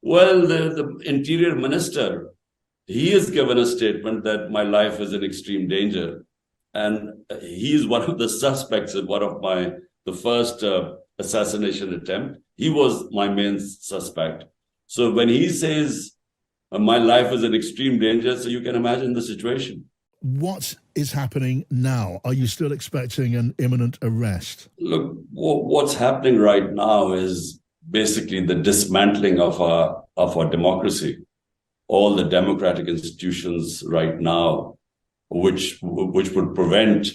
Well, the interior minister, he has given a statement that my life is in extreme danger. And he is one of the suspects in one of the first assassination attempt. He was my main suspect. So when he says my life is in extreme danger, so you can imagine the situation. What is happening now? Are you still expecting an imminent arrest? Look, what's happening right now is basically the dismantling of our democracy. All the democratic institutions right now, which would prevent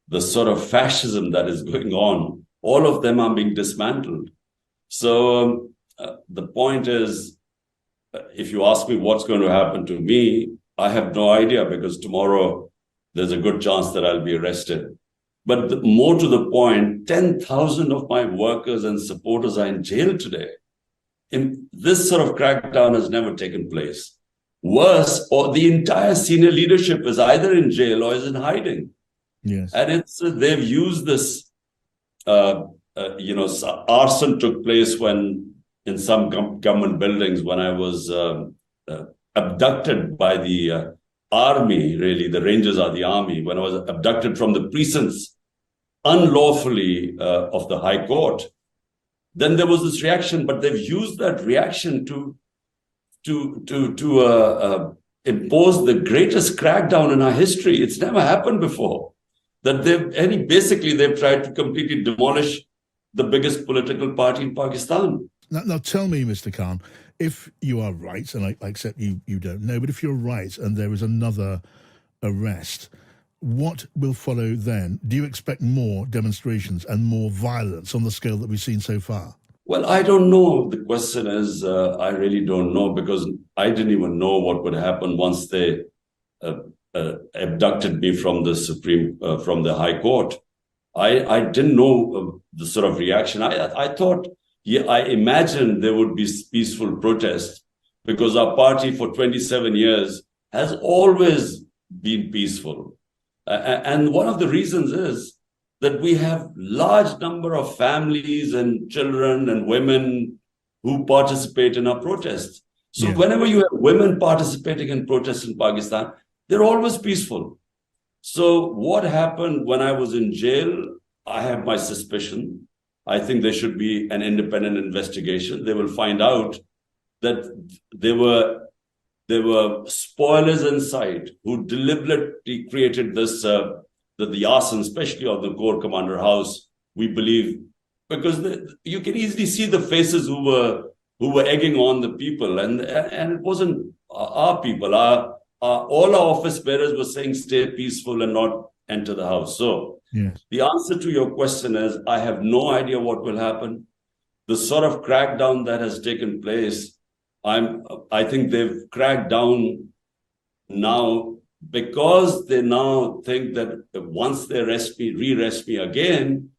the sort of fascism that is going on, all of them are being dismantled. So the point is, if you ask me what's going to happen to me, I have no idea, because tomorrow there's a good chance that I'll be arrested. But more to the point, 10,000 of my workers and supporters are in jail today. This sort of crackdown has never taken place. Worse, or the entire senior leadership is either in jail or is in hiding. Yes. And they've used this, arson took place in some government buildings when I was abducted by the army, really, the Rangers are the army, when I was abducted from the precincts unlawfully of the High Court. Then there was this reaction, but they've used that reaction to impose the greatest crackdown in our history. It's never happened before. That they've tried to completely demolish the biggest political party in Pakistan. Now tell me, Mr. Khan, if you are right, and I accept you don't know, but if you're right and there is another arrest, what will follow then? Do you expect more demonstrations and more violence on the scale that we've seen so far? Well, I don't know. The question is, I really don't know, because I didn't even know what would happen once they abducted me from the High Court. I didn't know the sort of reaction. I thought, I imagined there would be peaceful protests, because our party for 27 years has always been peaceful. And one of the reasons is that we have large number of families and children and women who participate in our protests. So whenever you have women participating in protests in Pakistan, they're always peaceful. So what happened when I was in jail, I have my suspicion. I think there should be an independent investigation. They will find out that there were spoilers inside who deliberately created this, the arson, especially of the Corps Commander House, we believe, because you can easily see the faces who were egging on the people, and it wasn't our people. All our office bearers were saying, stay peaceful and not enter the house. So the answer to your question is, I have no idea what will happen. The sort of crackdown that has taken place, I think they've cracked down now because they now think that once they re-arrest me again,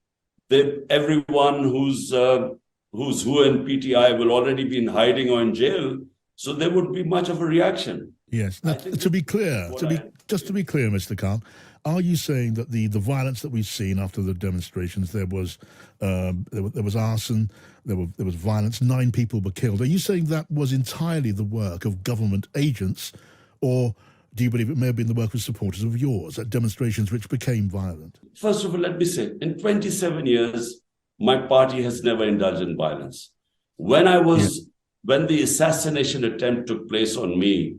everyone who's in PTI will already be in hiding or in jail. So there wouldn't be much of a reaction. Yes. Now, to be clear, Mr. Khan, are you saying that the violence that we've seen after the demonstrations, there was arson, there was violence, 9 people were killed? Are you saying that was entirely the work of government agents, or do you believe it may have been the work of supporters of yours at demonstrations which became violent? First of all, let me say, in 27 years, my party has never indulged in violence. When the assassination attempt took place on me,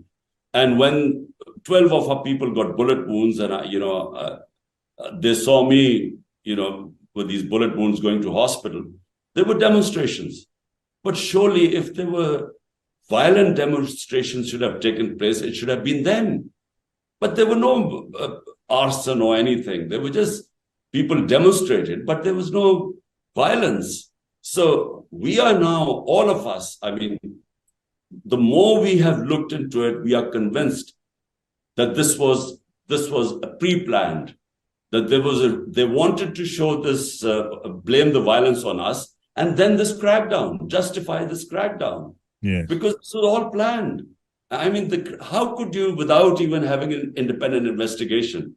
and when 12 of our people got bullet wounds, and they saw me, with these bullet wounds going to hospital, there were demonstrations. But surely, if there were violent demonstrations should have taken place, it should have been them. But there were no arson or anything. There were just people demonstrated, but there was no violence. So we are now, all of us, the more we have looked into it, we are convinced that this was pre-planned, that they wanted to show this, blame the violence on us, and then this crackdown, justify this crackdown. Yes. Because this was all planned. How could you, without even having an independent investigation?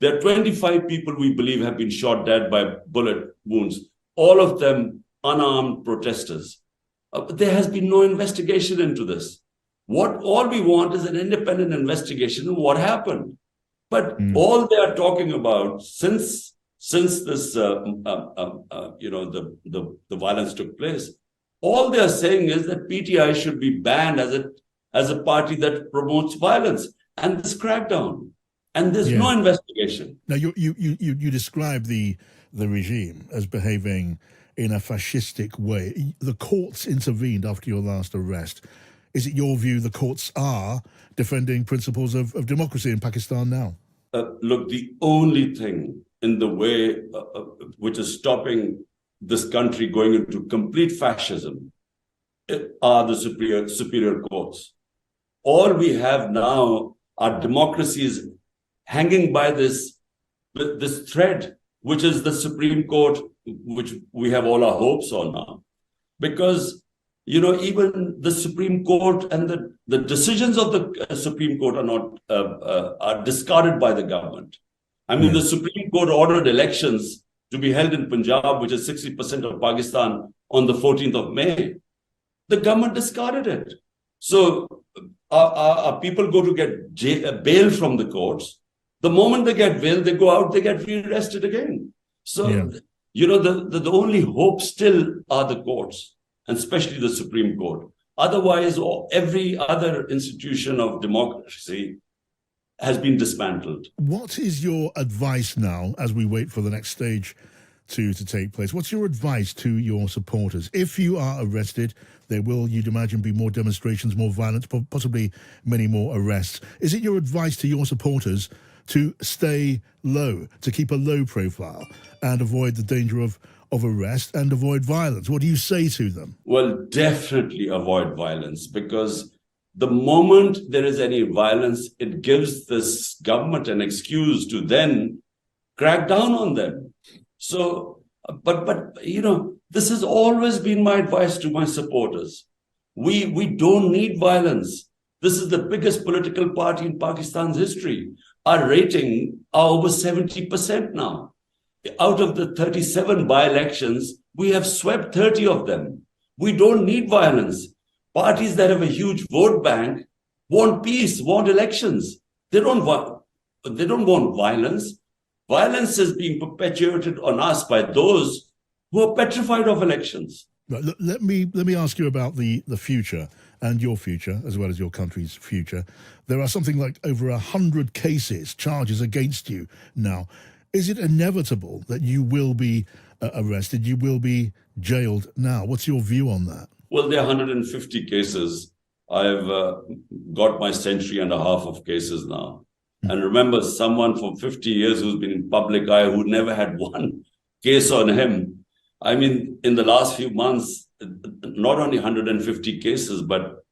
There are 25 people we believe have been shot dead by bullet wounds, all of them unarmed protesters. There has been no investigation into this. All we want is an independent investigation of what happened. But all they are talking about since this the violence took place, all they are saying is that PTI should be banned as a party that promotes violence, and this crackdown, and there's no investigation. Now you describe the regime as behaving in a fascistic way. The courts intervened after your last arrest. Is it your view the courts are defending principles of democracy in Pakistan now? Look, the only thing in the way which is stopping this country going into complete fascism are the superior courts. All we have now are democracies hanging by this thread, which is the Supreme Court, which we have all our hopes on now. Because even the Supreme Court and the decisions of the Supreme Court are discarded by the government. I mean, the Supreme Court ordered elections to be held in Punjab, which is 60% of Pakistan, on the 14th of May. The government discarded it. So our people go to get bail from the courts. The moment they get bail, they go out, they get rearrested again. So, the only hope still are the courts, and especially the Supreme Court. Otherwise, every other institution of democracy has been dismantled. What is your advice now as we wait for the next stage to take place? What's your advice to your supporters? If you are arrested, there will, you'd imagine, be more demonstrations, more violence, possibly many more arrests. Is it your advice to your supporters to stay low, to keep a low profile and avoid the danger of arrest and avoid violence? What do you say to them? Well, definitely avoid violence, because the moment there is any violence, it gives this government an excuse to then crack down on them. So, but this has always been my advice to my supporters. We don't need violence. This is the biggest political party in Pakistan's history. Our rating are over 70% now. Out of the 37 by-elections, we have swept 30 of them. We don't need violence. Parties that have a huge vote bank want peace, want elections. They don't want violence. Violence is being perpetuated on us by those who are petrified of elections. Right, let me ask you about the future and your future, as well as your country's future. There are something like over 100 charges against you now. Is it inevitable that you will be arrested, you will be jailed now? What's your view on that? Well, there are 150 cases. I've got my century and a half of cases now. And remember, someone for 50 years who's been in public eye, who never had one case on him. I mean, in the last few months, not only 150 cases, but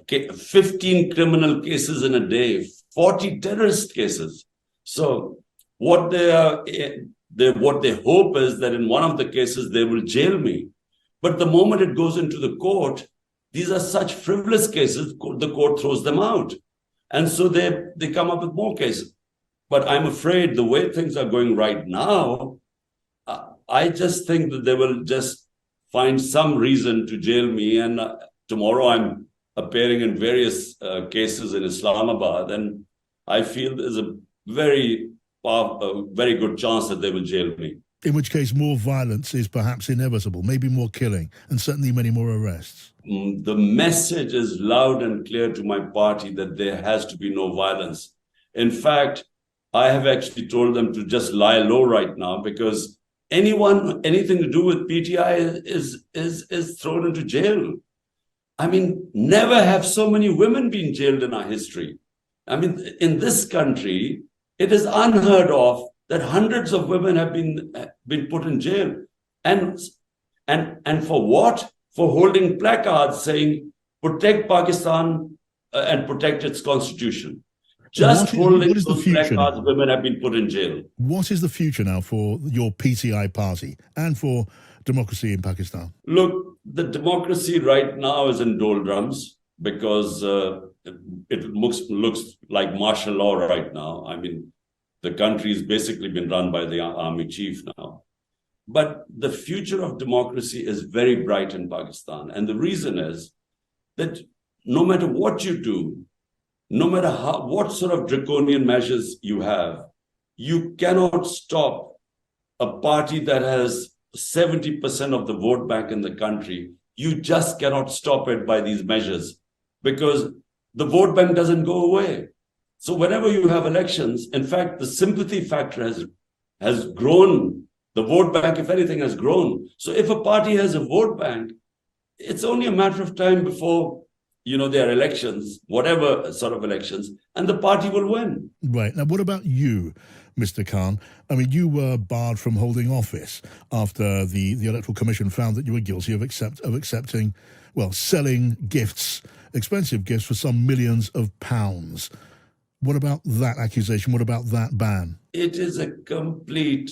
15 criminal cases in a day, 40 terrorist cases. So what they hope is that in one of the cases, they will jail me. But the moment it goes into the court, these are such frivolous cases, the court throws them out. And so they come up with more cases. But I'm afraid the way things are going right now, I just think that they will just find some reason to jail me. And tomorrow I'm appearing in various cases in Islamabad. And I feel there's a very good chance that they will jail me. In which case, more violence is perhaps inevitable, maybe more killing, and certainly many more arrests. The message is loud and clear to my party that there has to be no violence. In fact, I have actually told them to just lie low right now, because anything to do with PTI is thrown into jail. I mean, never have so many women been jailed in our history. I mean, in this country, it is unheard of that hundreds of women have been put in jail. And for what? For holding placards saying, protect Pakistan and protect its constitution. Just holding those placards, women have been put in jail. What is the future now for your PTI party and for democracy in Pakistan? Look, the democracy right now is in doldrums because it looks like martial law right now. I mean, the country has basically been run by the army chief now. But the future of democracy is very bright in Pakistan. And the reason is that no matter what you do, no matter what sort of draconian measures you have, you cannot stop a party that has 70% of the vote bank in the country. You just cannot stop it by these measures because the vote bank doesn't go away. So whenever you have elections, in fact, the sympathy factor has grown. The vote bank, if anything, has grown. So if a party has a vote bank, it's only a matter of time before, there are elections, whatever sort of elections, and the party will win. Right. Now, what about you, Mr. Khan? I mean, you were barred from holding office after the Electoral Commission found that you were guilty of accepting, selling gifts, expensive gifts for some millions of pounds. What about that accusation? What about that ban? It is a complete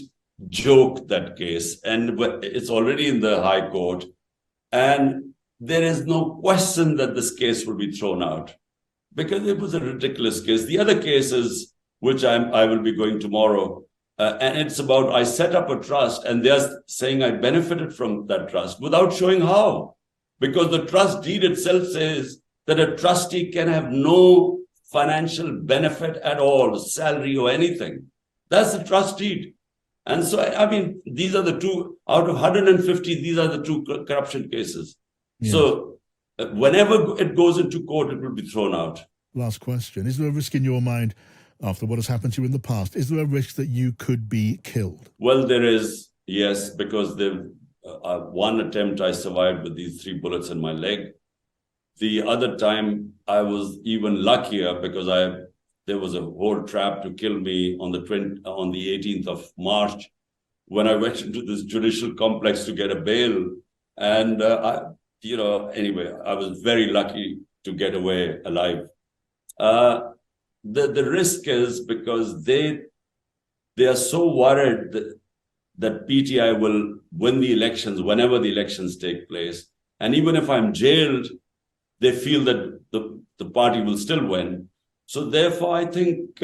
joke, that case, and it's already in the High Court, and there is no question that this case will be thrown out because it was a ridiculous case. The other cases, which I will be going tomorrow, and it's about I set up a trust and they're saying I benefited from that trust without showing how, because the trust deed itself says that a trustee can have no financial benefit at all, salary or anything. That's the trust deed. And so, I mean, these are the two, out of 150, these are the two corruption cases. Yeah. So whenever it goes into court, it will be thrown out. Last question. Is there a risk in your mind, after what has happened to you in the past, is there a risk that you could be killed? Well, there is, yes, because one attempt I survived with these 3 bullets in my leg. The other time I was even luckier because there was a whole trap to kill me on the 18th of March when I went into this judicial complex to get a bail. And, anyway, I was very lucky to get away alive. The risk is because they are so worried that PTI will win the elections whenever the elections take place. And even if I'm jailed, they feel that the party will still win. So therefore, I think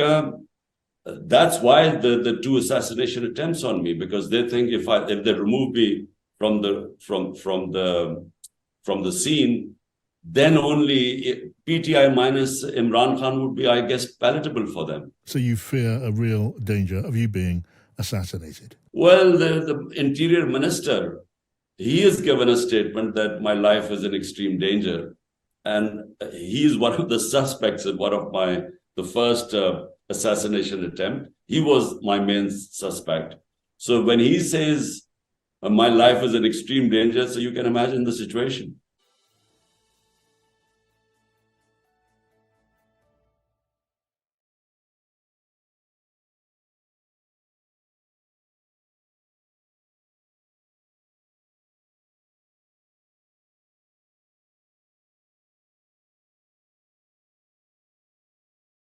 that's why the 2 assassination attempts on me, because they think if they remove me from the scene, then only PTI minus Imran Khan would be, I guess, palatable for them. So you fear a real danger of you being assassinated? Well, the Interior Minister, he has given a statement that my life is in extreme danger. And he is one of the suspects in one of the first assassination attempt. He was my main suspect. So when he says my life is in extreme danger, so you can imagine the situation.